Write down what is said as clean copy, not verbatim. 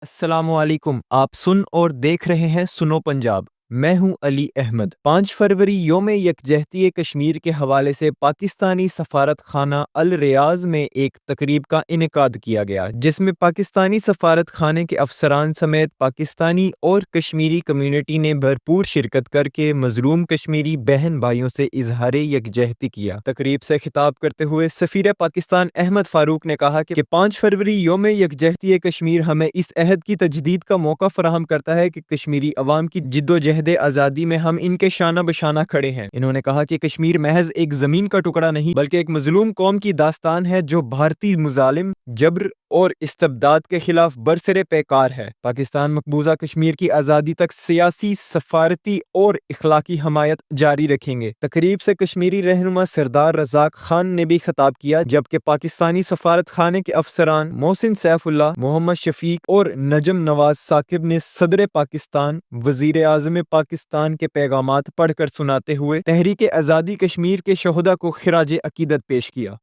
السلام علیکم، آپ سن اور دیکھ رہے ہیں سنو پنجاب۔ میں ہوں علی احمد۔ 5 فروری یوم یکجہتی کشمیر کے حوالے سے پاکستانی سفارت خانہ الریاض میں ایک تقریب کا انعقاد کیا گیا، جس میں پاکستانی سفارت خانے کے افسران سمیت پاکستانی اور کشمیری کمیونٹی نے بھرپور شرکت کر کے مظلوم کشمیری بہن بھائیوں سے اظہار یکجہتی کیا۔ تقریب سے خطاب کرتے ہوئے سفیر پاکستان احمد فاروق نے کہا کہ 5 فروری یوم یکجہتی کشمیر ہمیں اس عہد کی تجدید کا موقع فراہم کرتا ہے کہ کشمیری عوام کی جدوجہد آزادی میں ہم ان کے شانہ بشانہ کھڑے ہیں۔ انہوں نے کہا کہ کشمیر محض ایک زمین کا ٹکڑا نہیں بلکہ ایک مظلوم قوم کی داستان ہے جو بھارتی مظالم، جبر اور استبداد کے خلاف برسر پیکار ہے۔ پاکستان مقبوضہ کشمیر کی آزادی تک سیاسی، سفارتی اور اخلاقی حمایت جاری رکھیں گے۔ تقریب سے کشمیری رہنما سردار رزاق خان نے بھی خطاب کیا، جبکہ پاکستانی سفارت خانے کے افسران محسن سیف اللہ، محمد شفیق اور نجم نواز ثاقب نے صدر پاکستان، وزیر اعظم پاکستان کے پیغامات پڑھ کر سناتے ہوئے تحریک آزادی کشمیر کے شہداء کو خراج عقیدت پیش کیا۔